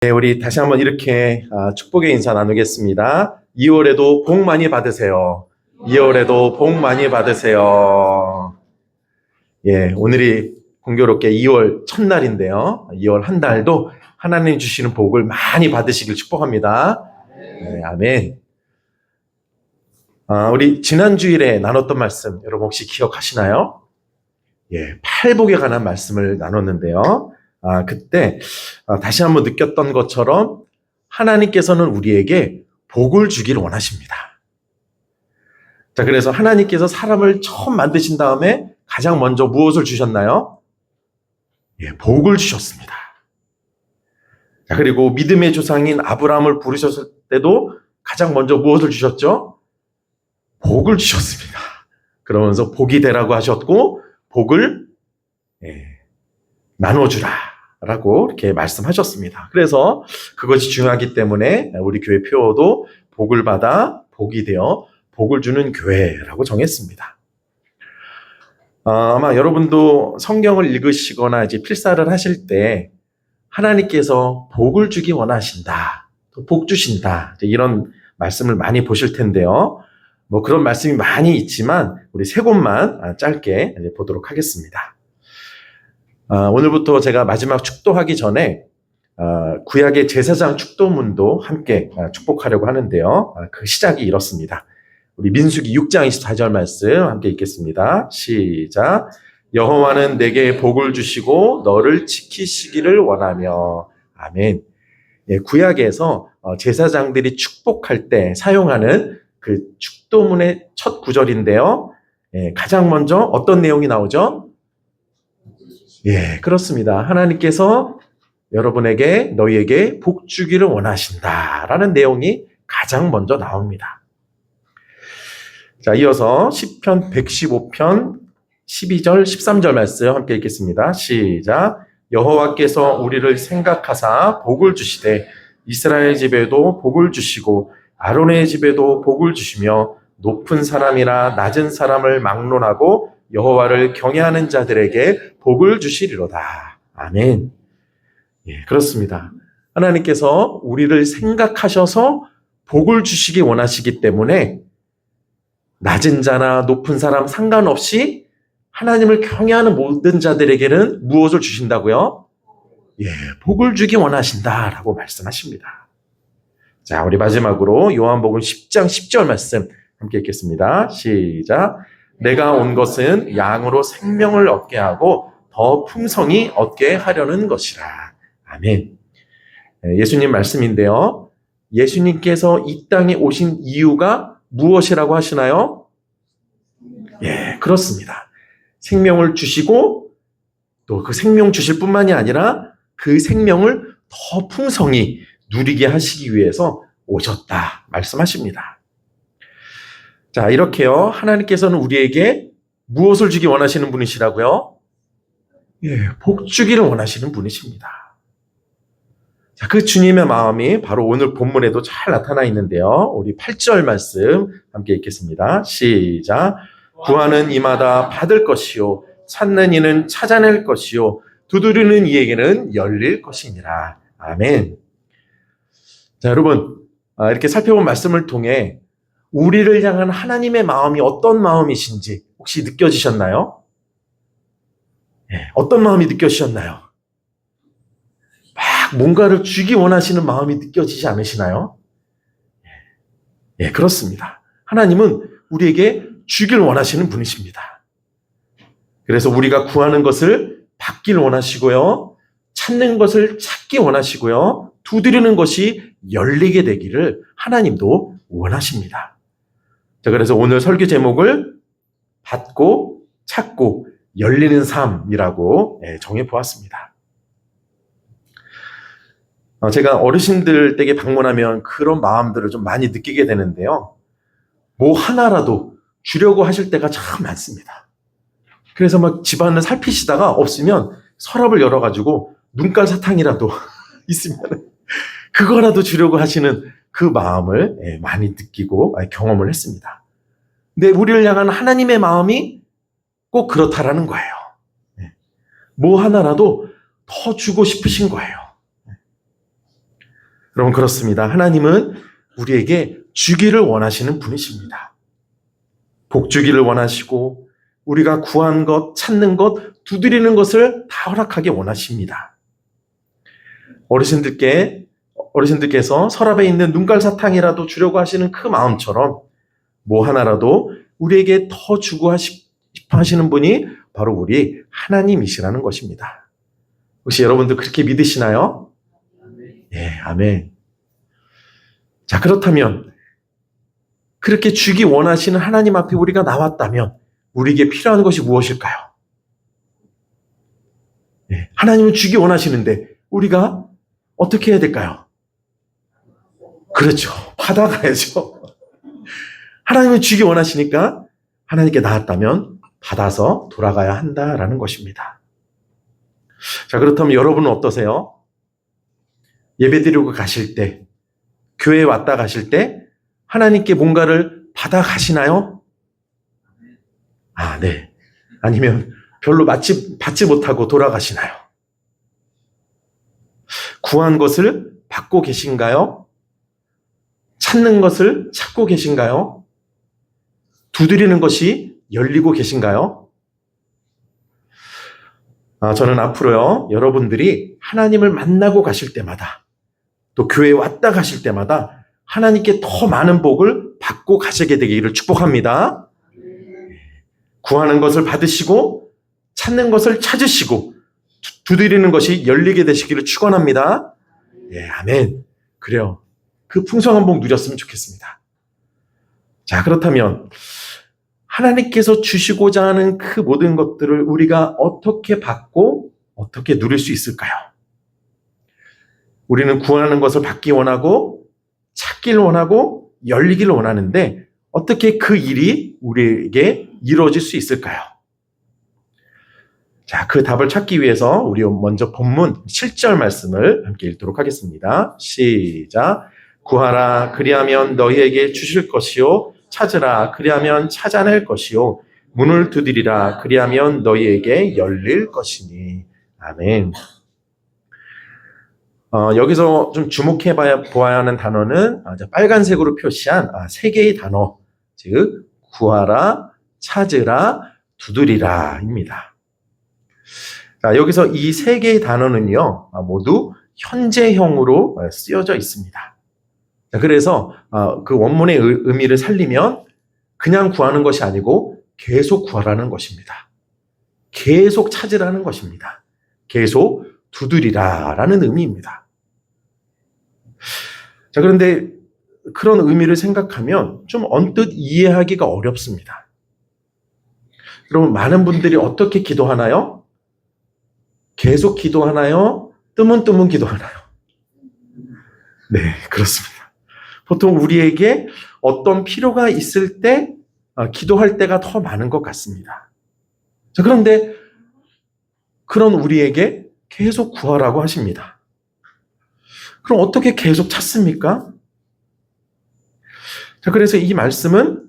네, 우리 다시 한번 이렇게 축복의 인사 나누겠습니다. 2월에도 복 많이 받으세요. 2월에도 복 많이 받으세요. 예, 오늘이 공교롭게 2월 첫날인데요. 2월 한 달도 하나님 주시는 복을 많이 받으시길 축복합니다. 네, 아멘. 우리 지난 주일에 나눴던 말씀 여러분 혹시 기억하시나요? 예, 팔복에 관한 말씀을 나눴는데요. 그때 다시 한번 느꼈던 것처럼 하나님께서는 우리에게 복을 주기를 원하십니다. 자, 그래서 하나님께서 사람을 처음 만드신 다음에 가장 먼저 무엇을 주셨나요? 예, 복을 주셨습니다. 자, 그리고 믿음의 조상인 아브라함을 부르셨을 때도 가장 먼저 무엇을 주셨죠? 복을 주셨습니다. 그러면서 복이 되라고 하셨고 복을 나눠주라 라고 이렇게 말씀하셨습니다. 그래서 그것이 중요하기 때문에 우리 교회 표어도 복을 받아 복이 되어 복을 주는 교회라고 정했습니다. 아마 여러분도 성경을 읽으시거나 이제 필사를 하실 때 하나님께서 복을 주기 원하신다, 또 복 주신다 이런 말씀을 많이 보실 텐데요. 뭐 그런 말씀이 많이 있지만 우리 세 곳만 짧게 보도록 하겠습니다. 오늘부터 제가 마지막 축도하기 전에 구약의 제사장 축도문도 함께 축복하려고 하는데요. 그 시작이 이렇습니다. 우리 민수기 6장 24절 말씀 함께 읽겠습니다. 시작. 여호와는 내게 복을 주시고 너를 지키시기를 원하며. 아멘. 예, 구약에서 제사장들이 축복할 때 사용하는 그 축도문의 첫 구절인데요. 예, 가장 먼저 어떤 내용이 나오죠? 예, 그렇습니다. 하나님께서 여러분에게, 너희에게 복 주기를 원하신다라는 내용이 가장 먼저 나옵니다. 자, 이어서 시편 115편 12절, 13절 말씀 함께 읽겠습니다. 시작. 여호와께서 우리를 생각하사 복을 주시되 이스라엘 집에도 복을 주시고 아론의 집에도 복을 주시며 높은 사람이나 낮은 사람을 막론하고 여호와를 경외하는 자들에게 복을 주시리로다. 아멘. 예, 그렇습니다. 하나님께서 우리를 생각하셔서 복을 주시기 원하시기 때문에 낮은 자나 높은 사람 상관없이 하나님을 경외하는 모든 자들에게는 무엇을 주신다고요? 예, 복을 주기 원하신다라고 말씀하십니다. 자, 우리 마지막으로 요한복음 10장 10절 말씀 함께 읽겠습니다. 시작. 내가 온 것은 양으로 생명을 얻게 하고 더 풍성히 얻게 하려는 것이라. 아멘. 예수님 말씀인데요. 예수님께서 이 땅에 오신 이유가 무엇이라고 하시나요? 예, 그렇습니다. 생명을 주시고 또 그 생명 주실 뿐만이 아니라 그 생명을 더 풍성히 누리게 하시기 위해서 오셨다 말씀하십니다. 자, 이렇게요. 하나님께서는 우리에게 무엇을 주기 원하시는 분이시라고요? 예, 복 주기를 원하시는 분이십니다. 자, 그 주님의 마음이 바로 오늘 본문에도 잘 나타나 있는데요. 우리 8절 말씀 함께 읽겠습니다. 시작. 구하는 이마다 받을 것이요 찾는 이는 찾아낼 것이요 두드리는 이에게는 열릴 것이니라. 아멘. 자, 여러분 이렇게 살펴본 말씀을 통해 우리를 향한 하나님의 마음이 어떤 마음이신지 혹시 느껴지셨나요? 예, 어떤 마음이 느껴지셨나요? 막 뭔가를 주기 원하시는 마음이 느껴지지 않으시나요? 예, 그렇습니다. 하나님은 우리에게 주길 원하시는 분이십니다. 그래서 우리가 구하는 것을 받길 원하시고요. 찾는 것을 찾기 원하시고요. 두드리는 것이 열리게 되기를 하나님도 원하십니다. 자, 그래서 오늘 설교 제목을 받고 찾고 열리는 삶이라고 정해보았습니다. 제가 어르신들 댁에 방문하면 그런 마음들을 좀 많이 느끼게 되는데요. 뭐 하나라도 주려고 하실 때가 참 많습니다. 그래서 막 집안을 살피시다가 없으면 서랍을 열어가지고 눈깔 사탕이라도 있으면 그거라도 주려고 하시는 그 마음을 많이 느끼고 경험을 했습니다. 근데 우리를 향한 하나님의 마음이 꼭 그렇다라는 거예요. 뭐 하나라도 더 주고 싶으신 거예요. 여러분, 그렇습니다. 하나님은 우리에게 주기를 원하시는 분이십니다. 복 주기를 원하시고 우리가 구한 것, 찾는 것, 두드리는 것을 다 허락하기 원하십니다. 어르신들께서 서랍에 있는 눈깔 사탕이라도 주려고 하시는 그 마음처럼 뭐 하나라도 우리에게 더 주고 싶어 하시는 분이 바로 우리 하나님이시라는 것입니다. 혹시 여러분도 그렇게 믿으시나요? 예, 아멘. 자, 그렇다면 그렇게 주기 원하시는 하나님 앞에 우리가 나왔다면 우리에게 필요한 것이 무엇일까요? 예, 하나님은 주기 원하시는데 우리가 어떻게 해야 될까요? 그렇죠. 받아가야죠. 하나님은 주기 원하시니까 하나님께 나왔다면 받아서 돌아가야 한다라는 것입니다. 자, 그렇다면 여러분은 어떠세요? 예배드리고 가실 때, 교회에 왔다 가실 때 하나님께 뭔가를 받아 가시나요? 아, 네. 아니면 별로 받지 못하고 돌아가시나요? 구한 것을 받고 계신가요? 찾는 것을 찾고 계신가요? 두드리는 것이 열리고 계신가요? 저는 앞으로요, 여러분들이 하나님을 만나고 가실 때마다 또 교회에 왔다 가실 때마다 하나님께 더 많은 복을 받고 가시게 되기를 축복합니다. 구하는 것을 받으시고 찾는 것을 찾으시고 두드리는 것이 열리게 되시기를 축원합니다. 예, 아멘. 그래요. 그 풍성한 복 누렸으면 좋겠습니다. 자, 그렇다면 하나님께서 주시고자 하는 그 모든 것들을 우리가 어떻게 받고 어떻게 누릴 수 있을까요? 우리는 구하는 것을 받기 원하고 찾기를 원하고 열리기를 원하는데 어떻게 그 일이 우리에게 이루어질 수 있을까요? 자, 그 답을 찾기 위해서 우리 먼저 본문 7절 말씀을 함께 읽도록 하겠습니다. 시작. 구하라 그리하면 너희에게 주실 것이요 찾으라 그리하면 찾아낼 것이요 문을 두드리라 그리하면 너희에게 열릴 것이니. 아멘. 여기서 좀 주목해 보아야 하는 단어는 빨간색으로 표시한 세 개의 단어, 즉 구하라, 찾으라, 두드리라입니다. 자, 여기서 이 세 개의 단어는요 모두 현재형으로 쓰여져 있습니다. 자, 그래서 그 원문의 의미를 살리면 그냥 구하는 것이 아니고 계속 구하라는 것입니다. 계속 찾으라는 것입니다. 계속 두드리라라는 의미입니다. 자, 그런데 그런 의미를 생각하면 좀 언뜻 이해하기가 어렵습니다. 여러분, 많은 분들이 어떻게 기도하나요? 계속 기도하나요? 뜨문뜨문 기도하나요? 네, 그렇습니다. 보통 우리에게 어떤 필요가 있을 때 기도할 때가 더 많은 것 같습니다. 자, 그런데 그런 우리에게 계속 구하라고 하십니다. 그럼 어떻게 계속 찾습니까? 자, 그래서 이 말씀은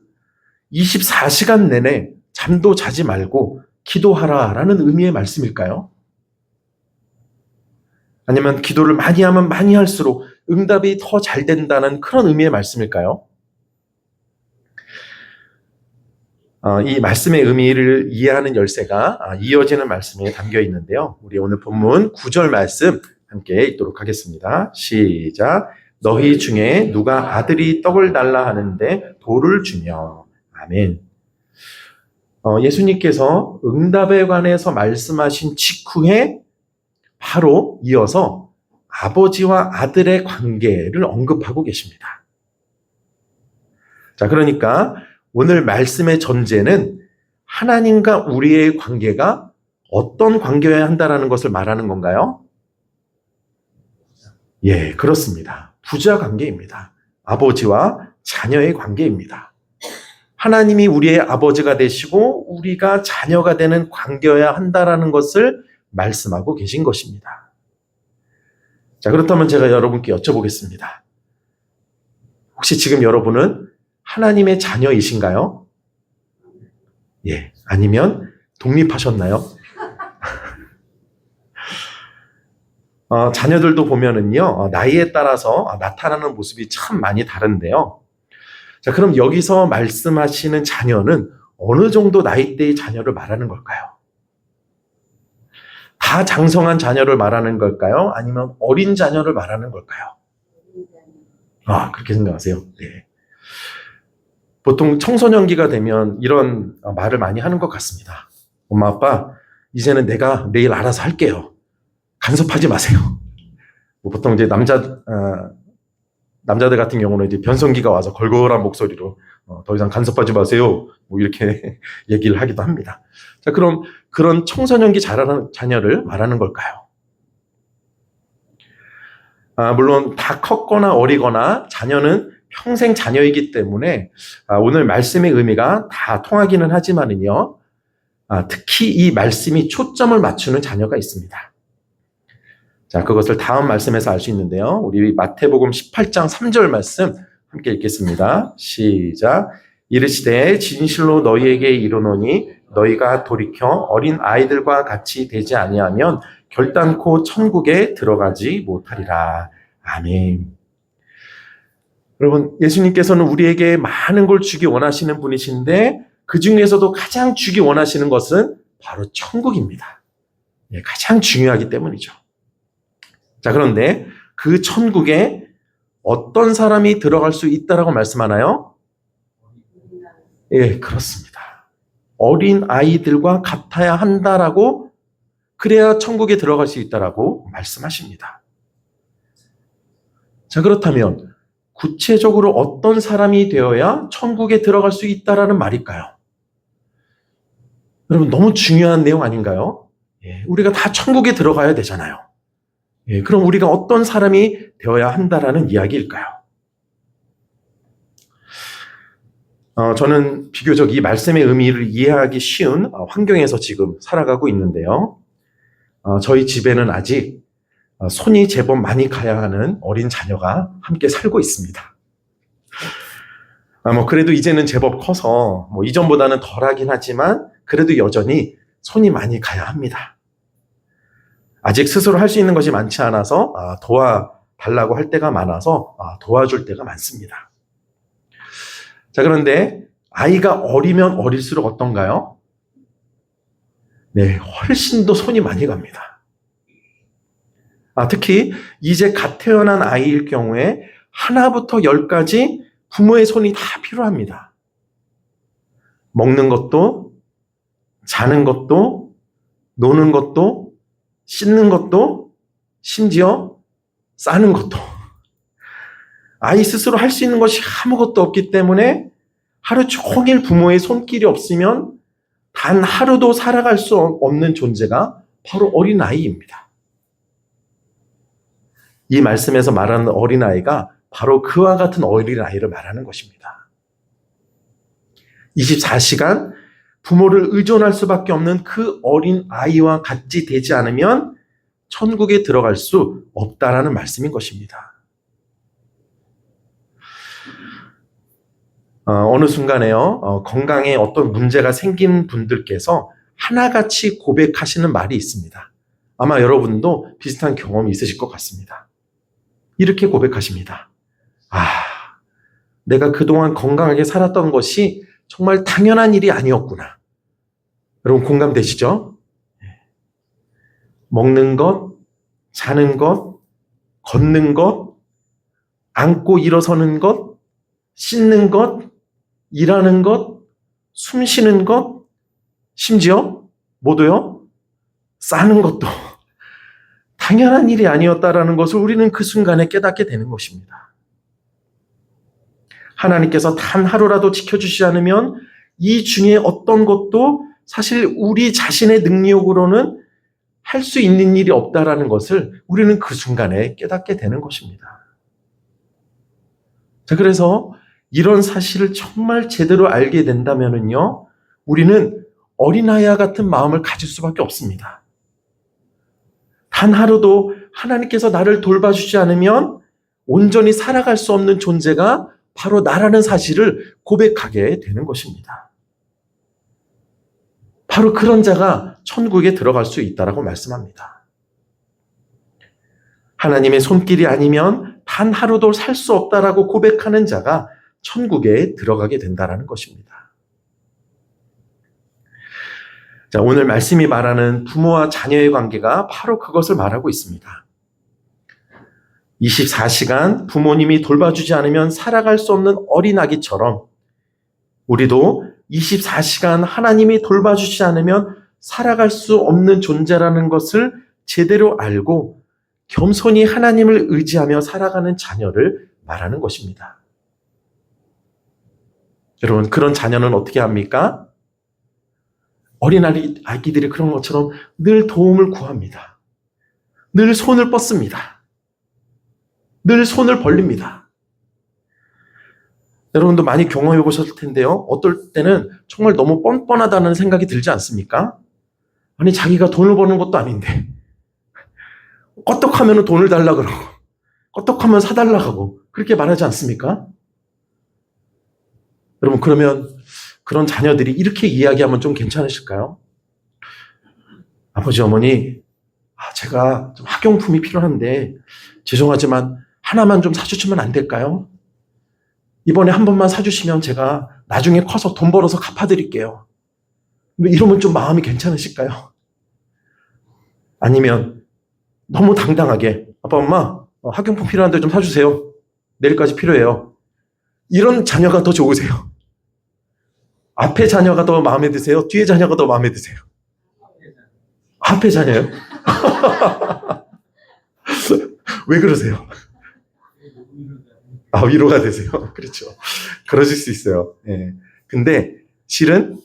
24시간 내내 잠도 자지 말고 기도하라라는 의미의 말씀일까요? 아니면 기도를 많이 하면 많이 할수록 응답이 더 잘 된다는 그런 의미의 말씀일까요? 이 말씀의 의미를 이해하는 열쇠가 이어지는 말씀에 담겨 있는데요. 우리 오늘 본문 9절 말씀 함께 읽도록 하겠습니다. 시작. 너희 중에 누가 아들이 떡을 달라 하는데 돌을 주며. 아멘. 예수님께서 응답에 관해서 말씀하신 직후에 바로 이어서 아버지와 아들의 관계를 언급하고 계십니다. 자, 그러니까 오늘 말씀의 전제는 하나님과 우리의 관계가 어떤 관계여야 한다라는 것을 말하는 건가요? 예, 그렇습니다. 부자 관계입니다. 아버지와 자녀의 관계입니다. 하나님이 우리의 아버지가 되시고 우리가 자녀가 되는 관계여야 한다라는 것을 말씀하고 계신 것입니다. 자, 그렇다면 제가 여러분께 여쭤보겠습니다. 혹시 지금 여러분은 하나님의 자녀이신가요? 예, 아니면 독립하셨나요? 자녀들도 보면은요, 나이에 따라서 나타나는 모습이 참 많이 다른데요. 자, 그럼 여기서 말씀하시는 자녀는 어느 정도 나이대의 자녀를 말하는 걸까요? 다 장성한 자녀를 말하는 걸까요? 아니면 어린 자녀를 말하는 걸까요? 그렇게 생각하세요? 네. 보통 청소년기가 되면 이런 말을 많이 하는 것 같습니다. 엄마, 아빠, 이제는 내가 내일 알아서 할게요. 간섭하지 마세요. 보통 이제 남자들 같은 경우는 이제 변성기가 와서 걸걸한 목소리로 더 이상 간섭하지 마세요. 뭐 이렇게 얘기를 하기도 합니다. 자, 그럼 그런 청소년기 자라는 자녀를 말하는 걸까요? 물론 다 컸거나 어리거나 자녀는 평생 자녀이기 때문에 오늘 말씀의 의미가 다 통하기는 하지만은요, 특히 이 말씀이 초점을 맞추는 자녀가 있습니다. 자, 그것을 다음 말씀에서 알 수 있는데요. 우리 마태복음 18장 3절 말씀 함께 읽겠습니다. 시작. 이르시되 진실로 너희에게 이르노니 너희가 돌이켜 어린 아이들과 같이 되지 아니하면 결단코 천국에 들어가지 못하리라. 아멘. 여러분, 예수님께서는 우리에게 많은 걸 주기 원하시는 분이신데 그 중에서도 가장 주기 원하시는 것은 바로 천국입니다. 가장 중요하기 때문이죠. 자, 그런데 그 천국에 어떤 사람이 들어갈 수 있다라고 말씀하나요? 예, 그렇습니다. 어린 아이들과 같아야 한다라고, 그래야 천국에 들어갈 수 있다라고 말씀하십니다. 자, 그렇다면 구체적으로 어떤 사람이 되어야 천국에 들어갈 수 있다라는 말일까요? 여러분, 너무 중요한 내용 아닌가요? 우리가 다 천국에 들어가야 되잖아요. 그럼 우리가 어떤 사람이 되어야 한다라는 이야기일까요? 저는 비교적 이 말씀의 의미를 이해하기 쉬운 환경에서 지금 살아가고 있는데요. 저희 집에는 아직 손이 제법 많이 가야 하는 어린 자녀가 함께 살고 있습니다. 그래도 이제는 제법 커서 이전보다는 덜하긴 하지만 그래도 여전히 손이 많이 가야 합니다. 아직 스스로 할 수 있는 것이 많지 않아서 도와달라고 할 때가 많아서 도와줄 때가 많습니다. 자, 그런데 아이가 어리면 어릴수록 어떤가요? 네, 훨씬 더 손이 많이 갑니다. 특히 이제 갓 태어난 아이일 경우에 하나부터 10까지 부모의 손이 다 필요합니다. 먹는 것도, 자는 것도, 노는 것도, 씻는 것도, 심지어 싸는 것도. 아이 스스로 할 수 있는 것이 아무것도 없기 때문에 하루 종일 부모의 손길이 없으면 단 하루도 살아갈 수 없는 존재가 바로 어린아이입니다. 이 말씀에서 말하는 어린아이가 바로 그와 같은 어린아이를 말하는 것입니다. 24시간 부모를 의존할 수밖에 없는 그 어린아이와 같이 되지 않으면 천국에 들어갈 수 없다라는 말씀인 것입니다. 어느 순간에요, 건강에 어떤 문제가 생긴 분들께서 하나같이 고백하시는 말이 있습니다. 아마 여러분도 비슷한 경험이 있으실 것 같습니다. 이렇게 고백하십니다. 내가 그동안 건강하게 살았던 것이 정말 당연한 일이 아니었구나. 여러분 공감되시죠? 먹는 것, 자는 것, 걷는 것, 앉고 일어서는 것, 씻는 것, 일하는 것, 숨 쉬는 것, 심지어 모두요, 싸는 것도 당연한 일이 아니었다라는 것을 우리는 그 순간에 깨닫게 되는 것입니다. 하나님께서 단 하루라도 지켜주시지 않으면 이 중에 어떤 것도 사실 우리 자신의 능력으로는 할 수 있는 일이 없다라는 것을 우리는 그 순간에 깨닫게 되는 것입니다. 자, 그래서 이런 사실을 정말 제대로 알게 된다면은요, 우리는 어린아이와 같은 마음을 가질 수밖에 없습니다. 단 하루도 하나님께서 나를 돌봐주지 않으면 온전히 살아갈 수 없는 존재가 바로 나라는 사실을 고백하게 되는 것입니다. 바로 그런 자가 천국에 들어갈 수 있다라고 말씀합니다. 하나님의 손길이 아니면 단 하루도 살 수 없다라고 고백하는 자가 천국에 들어가게 된다라는 것입니다. 자, 오늘 말씀이 말하는 부모와 자녀의 관계가 바로 그것을 말하고 있습니다. 24시간 부모님이 돌봐주지 않으면 살아갈 수 없는 어린아기처럼 우리도 24시간 하나님이 돌봐주지 않으면 살아갈 수 없는 존재라는 것을 제대로 알고 겸손히 하나님을 의지하며 살아가는 자녀를 말하는 것입니다. 여러분, 그런 자녀는 어떻게 합니까? 어린아기들이 그런 것처럼 늘 도움을 구합니다. 늘 손을 뻗습니다. 늘 손을 벌립니다. 여러분도 많이 경험해 보셨을 텐데요. 어떨 때는 정말 너무 뻔뻔하다는 생각이 들지 않습니까? 아니, 자기가 돈을 버는 것도 아닌데 껐떡하면 돈을 달라 그러고 껐떡하면 사달라 하고 그렇게 말하지 않습니까? 여러분, 그러면 그런 자녀들이 이렇게 이야기하면 좀 괜찮으실까요? 아버지, 어머니, 제가 좀 학용품이 필요한데 죄송하지만 하나만 좀 사주시면 안 될까요? 이번에 한 번만 사주시면 제가 나중에 커서 돈 벌어서 갚아드릴게요. 이러면 좀 마음이 괜찮으실까요? 아니면 너무 당당하게 아빠, 엄마, 학용품 필요한데 좀 사주세요. 내일까지 필요해요. 이런 자녀가 더 좋으세요? 앞에 자녀가 더 마음에 드세요? 뒤에 자녀가 더 마음에 드세요? 앞에 자녀요? 왜 그러세요? 위로가 되세요. 그렇죠. 그러실 수 있어요. 예. 근데 실은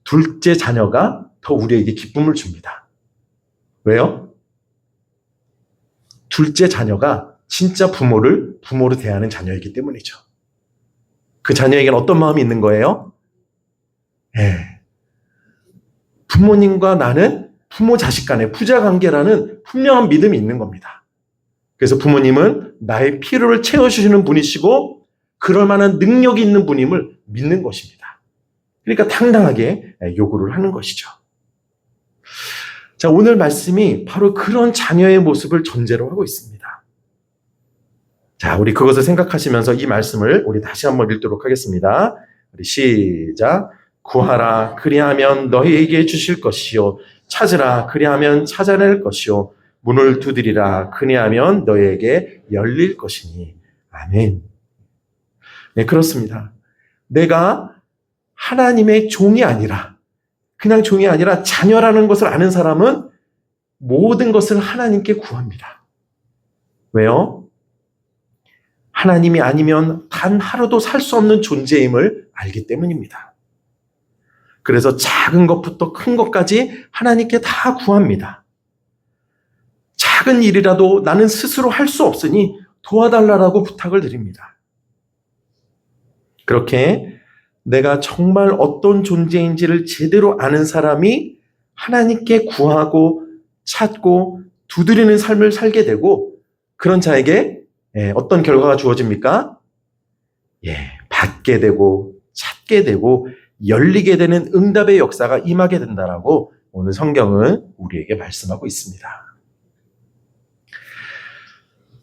둘째 자녀가 더 우리에게 기쁨을 줍니다. 왜요? 둘째 자녀가 진짜 부모를 부모로 대하는 자녀이기 때문이죠. 그 자녀에게는 어떤 마음이 있는 거예요? 예. 부모님과 나는 부모 자식 간의 부자 관계라는 분명한 믿음이 있는 겁니다. 그래서 부모님은 나의 필요를 채워주시는 분이시고 그럴 만한 능력이 있는 분임을 믿는 것입니다. 그러니까 당당하게 요구를 하는 것이죠. 자, 오늘 말씀이 바로 그런 자녀의 모습을 전제로 하고 있습니다. 자, 우리 그것을 생각하시면서 이 말씀을 우리 다시 한번 읽도록 하겠습니다. 우리 시작. 구하라 그리하면 너희에게 주실 것이요 찾으라 그리하면 찾아낼 것이요 문을 두드리라 그리하면 너희에게 열릴 것이니. 아멘. 네, 그렇습니다. 내가 하나님의 종이 아니라 그냥 종이 아니라 자녀라는 것을 아는 사람은 모든 것을 하나님께 구합니다. 왜요? 하나님이 아니면 단 하루도 살 수 없는 존재임을 알기 때문입니다. 그래서 작은 것부터 큰 것까지 하나님께 다 구합니다. 작은 일이라도 나는 스스로 할 수 없으니 도와달라고 부탁을 드립니다. 그렇게 내가 정말 어떤 존재인지를 제대로 아는 사람이 하나님께 구하고 찾고 두드리는 삶을 살게 되고 그런 자에게 어떤 결과가 주어집니까? 받게 되고 찾게 되고 열리게 되는 응답의 역사가 임하게 된다라고 오늘 성경은 우리에게 말씀하고 있습니다.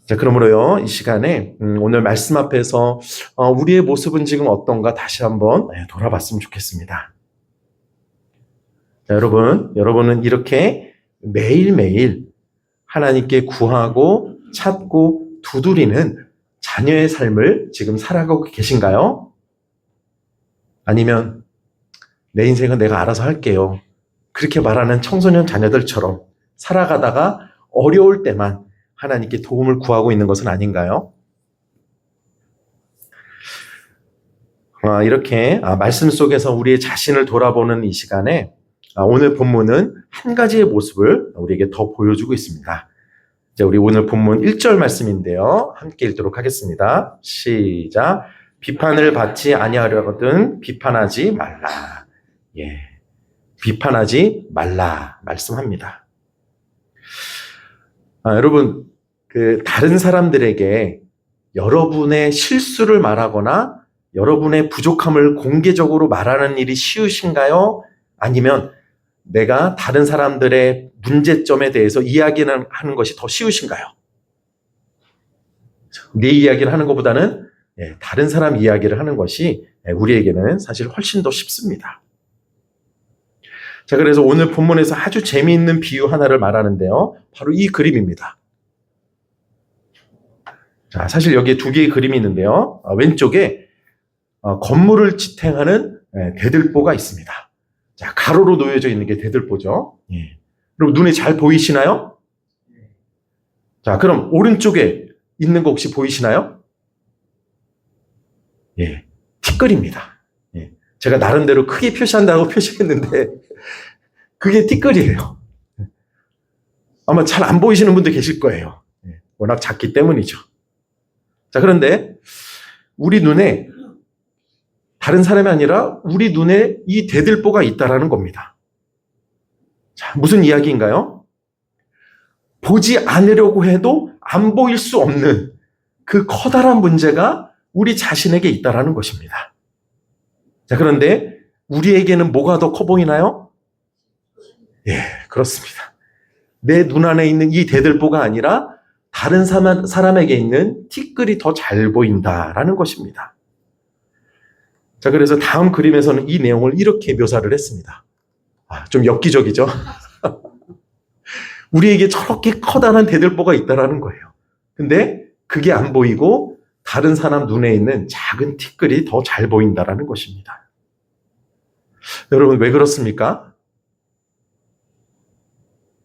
자, 그러므로요, 이 시간에 오늘 말씀 앞에서 우리의 모습은 지금 어떤가 다시 한번 돌아봤으면 좋겠습니다. 자, 여러분은 이렇게 매일매일 하나님께 구하고 찾고 두드리는 자녀의 삶을 지금 살아가고 계신가요? 아니면 내 인생은 내가 알아서 할게요. 그렇게 말하는 청소년 자녀들처럼 살아가다가 어려울 때만 하나님께 도움을 구하고 있는 것은 아닌가요? 이렇게 말씀 속에서 우리의 자신을 돌아보는 이 시간에 오늘 본문은 한 가지의 모습을 우리에게 더 보여주고 있습니다. 자, 우리 오늘 본문 1절 말씀인데요. 함께 읽도록 하겠습니다. 시작. 비판을 받지 아니하려거든 비판하지 말라. 비판하지 말라 말씀합니다. 여러분, 다른 사람들에게 여러분의 실수를 말하거나 여러분의 부족함을 공개적으로 말하는 일이 쉬우신가요? 아니면 내가 다른 사람들의 문제점에 대해서 이야기하는 것이 더 쉬우신가요? 내 이야기를 하는 것보다는 다른 사람 이야기를 하는 것이 우리에게는 사실 훨씬 더 쉽습니다. 자, 그래서 오늘 본문에서 아주 재미있는 비유 하나를 말하는데요. 바로 이 그림입니다. 자, 사실 여기에 두 개의 그림이 있는데요. 왼쪽에 건물을 지탱하는 대들보가 있습니다. 자, 가로로 놓여져 있는 게 대들보죠. 그럼 눈에 잘 보이시나요? 자, 그럼 오른쪽에 있는 거 혹시 보이시나요? 예, 티끌입니다. 제가 나름대로 크게 표시한다고 표시했는데 그게 티끌이에요. 아마 잘 안 보이시는 분들 계실 거예요. 워낙 작기 때문이죠. 자, 그런데 우리 눈에 다른 사람이 아니라 우리 눈에 이 대들보가 있다라는 겁니다. 자, 무슨 이야기인가요? 보지 않으려고 해도 안 보일 수 없는 그 커다란 문제가 우리 자신에게 있다라는 것입니다. 자, 그런데 우리에게는 뭐가 더 커 보이나요? 예, 그렇습니다. 내 눈 안에 있는 이 대들보가 아니라 다른 사람에게 있는 티끌이 더 잘 보인다라는 것입니다. 자, 그래서 다음 그림에서는 이 내용을 이렇게 묘사를 했습니다. 좀 엽기적이죠? 우리에게 저렇게 커다란 대들보가 있다라는 거예요. 근데 그게 안 보이고 다른 사람 눈에 있는 작은 티끌이 더 잘 보인다라는 것입니다. 여러분, 왜 그렇습니까?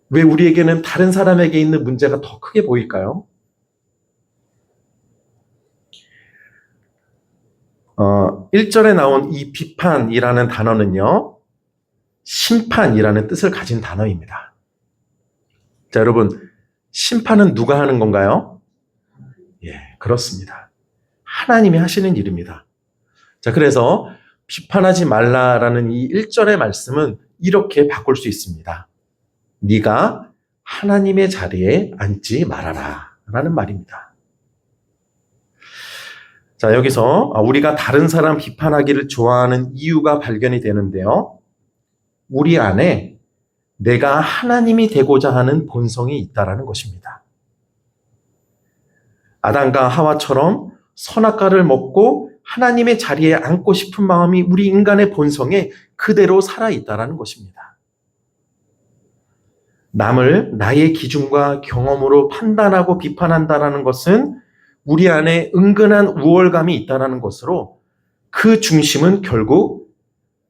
왜 우리에게는 다른 사람에게 있는 문제가 더 크게 보일까요? 1절에 나온 이 비판이라는 단어는요, 심판이라는 뜻을 가진 단어입니다. 자, 여러분, 심판은 누가 하는 건가요? 예, 그렇습니다. 하나님이 하시는 일입니다. 자, 그래서 비판하지 말라라는 이 1절의 말씀은 이렇게 바꿀 수 있습니다. 네가 하나님의 자리에 앉지 말아라 라는 말입니다. 자, 여기서 우리가 다른 사람 비판하기를 좋아하는 이유가 발견이 되는데요. 우리 안에 내가 하나님이 되고자 하는 본성이 있다라는 것입니다. 아담과 하와처럼 선악과를 먹고 하나님의 자리에 앉고 싶은 마음이 우리 인간의 본성에 그대로 살아있다라는 것입니다. 남을 나의 기준과 경험으로 판단하고 비판한다라는 것은 우리 안에 은근한 우월감이 있다는 것으로 그 중심은 결국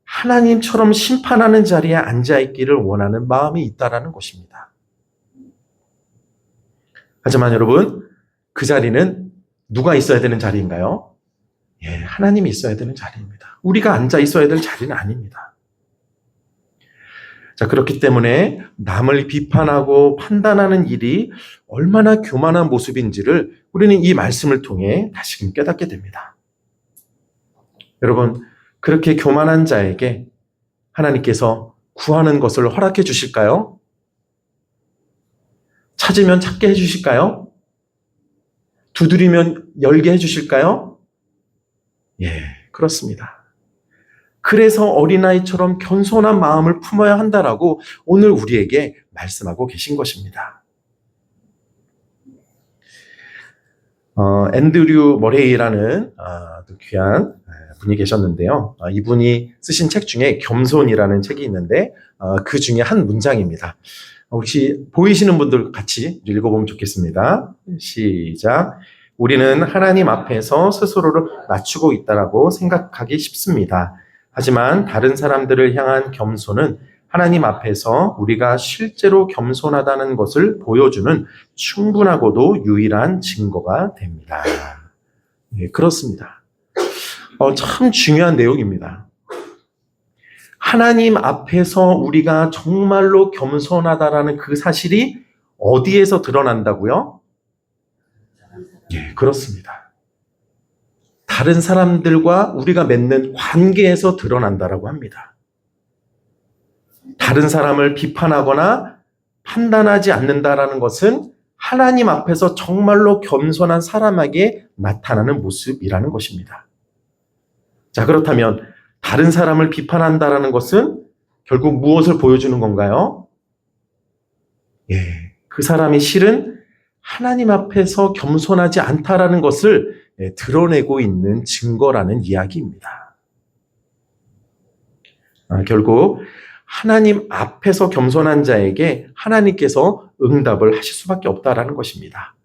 하나님처럼 심판하는 자리에 앉아있기를 원하는 마음이 있다는 것입니다. 하지만 여러분, 그 자리는 누가 있어야 되는 자리인가요? 예, 하나님이 있어야 되는 자리입니다. 우리가 앉아 있어야 될 자리는 아닙니다. 자, 그렇기 때문에 남을 비판하고 판단하는 일이 얼마나 교만한 모습인지를 우리는 이 말씀을 통해 다시금 깨닫게 됩니다. 여러분, 그렇게 교만한 자에게 하나님께서 구하는 것을 허락해 주실까요? 찾으면 찾게 해 주실까요? 두드리면 열게 해 주실까요? 예, 그렇습니다. 그래서 어린아이처럼 겸손한 마음을 품어야 한다라고 오늘 우리에게 말씀하고 계신 것입니다. 앤드류 머레이라는 귀한 분이 계셨는데요. 이분이 쓰신 책 중에 겸손이라는 책이 있는데 그 중에 한 문장입니다. 혹시 보이시는 분들 같이 읽어보면 좋겠습니다. 시작. 우리는 하나님 앞에서 스스로를 낮추고 있다라고 생각하기 쉽습니다. 하지만 다른 사람들을 향한 겸손은 하나님 앞에서 우리가 실제로 겸손하다는 것을 보여주는 충분하고도 유일한 증거가 됩니다. 예, 그렇습니다. 참 중요한 내용입니다. 하나님 앞에서 우리가 정말로 겸손하다라는 그 사실이 어디에서 드러난다고요? 예, 그렇습니다. 다른 사람들과 우리가 맺는 관계에서 드러난다라고 합니다. 다른 사람을 비판하거나 판단하지 않는다라는 것은 하나님 앞에서 정말로 겸손한 사람에게 나타나는 모습이라는 것입니다. 자, 그렇다면 다른 사람을 비판한다라는 것은 결국 무엇을 보여주는 건가요? 예, 그 사람이 실은 하나님 앞에서 겸손하지 않다라는 것을 드러내고 있는 증거라는 이야기입니다. 결국 하나님 앞에서 겸손한 자에게 하나님께서 응답을 하실 수밖에 없다라는 것입니다.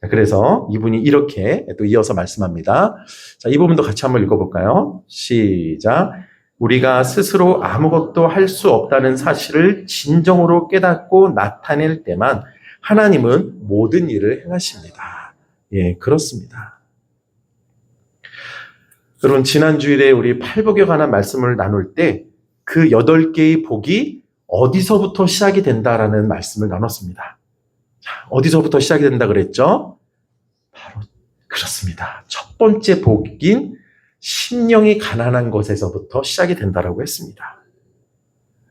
그래서 이분이 이렇게 또 이어서 말씀합니다. 자, 이 부분도 같이 한번 읽어볼까요? 시작. 우리가 스스로 아무것도 할 수 없다는 사실을 진정으로 깨닫고 나타낼 때만 하나님은 모든 일을 행하십니다. 예, 그렇습니다. 여러분, 지난 주일에 우리 팔복에 관한 말씀을 나눌 때 그 8개의 복이 어디서부터 시작이 된다라는 말씀을 나눴습니다. 자, 어디서부터 시작이 된다 그랬죠? 바로 그렇습니다. 첫 번째 복인 심령이 가난한 것에서부터 시작이 된다라고 했습니다.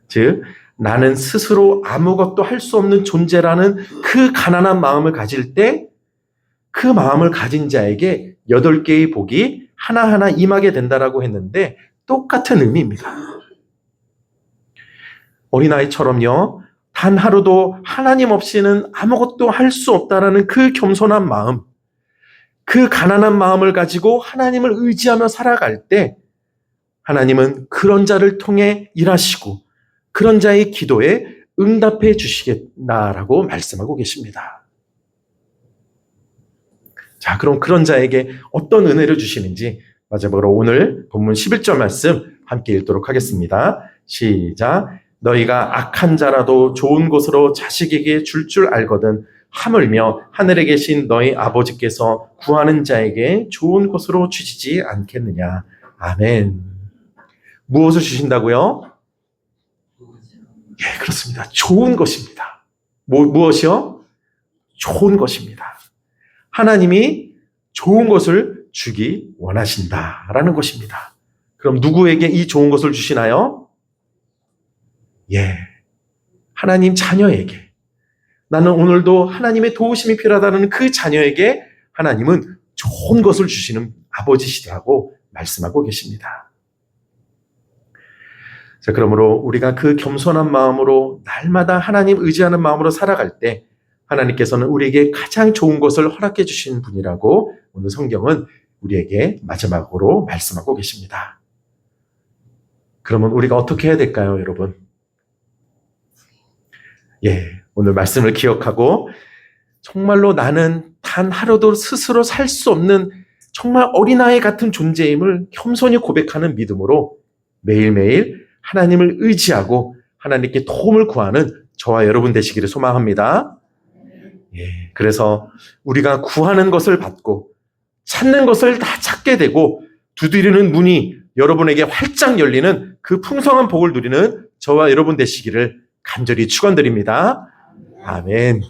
즉, 나는 스스로 아무것도 할 수 없는 존재라는 그 가난한 마음을 가질 때 그 마음을 가진 자에게 8개의 복이 하나하나 임하게 된다라고 했는데 똑같은 의미입니다. 어린아이처럼요, 단 하루도 하나님 없이는 아무것도 할 수 없다라는 그 겸손한 마음, 그 가난한 마음을 가지고 하나님을 의지하며 살아갈 때 하나님은 그런 자를 통해 일하시고 그런 자의 기도에 응답해 주시겠다라고 말씀하고 계십니다. 자, 그럼 그런 자에게 어떤 은혜를 주시는지 마지막으로 오늘 본문 11절 말씀 함께 읽도록 하겠습니다. 시작. 너희가 악한 자라도 좋은 곳으로 자식에게 줄 알거든 하물며 하늘에 계신 너희 아버지께서 구하는 자에게 좋은 곳으로 주시지 않겠느냐. 아멘. 무엇을 주신다고요? 예, 그렇습니다. 좋은 것입니다. 무엇이요? 좋은 것입니다. 하나님이 좋은 것을 주기 원하신다라는 것입니다. 그럼 누구에게 이 좋은 것을 주시나요? 예, 하나님 자녀에게. 나는 오늘도 하나님의 도우심이 필요하다는 그 자녀에게 하나님은 좋은 것을 주시는 아버지시라고 말씀하고 계십니다. 자, 그러므로 우리가 그 겸손한 마음으로 날마다 하나님 의지하는 마음으로 살아갈 때 하나님께서는 우리에게 가장 좋은 것을 허락해 주신 분이라고 오늘 성경은 우리에게 마지막으로 말씀하고 계십니다. 그러면 우리가 어떻게 해야 될까요, 여러분? 예, 오늘 말씀을 기억하고 정말로 나는 단 하루도 스스로 살 수 없는 정말 어린아이 같은 존재임을 겸손히 고백하는 믿음으로 매일매일 하나님을 의지하고 하나님께 도움을 구하는 저와 여러분 되시기를 소망합니다. 예, 그래서 우리가 구하는 것을 받고 찾는 것을 다 찾게 되고 두드리는 문이 여러분에게 활짝 열리는 그 풍성한 복을 누리는 저와 여러분 되시기를 간절히 축원드립니다. 아멘.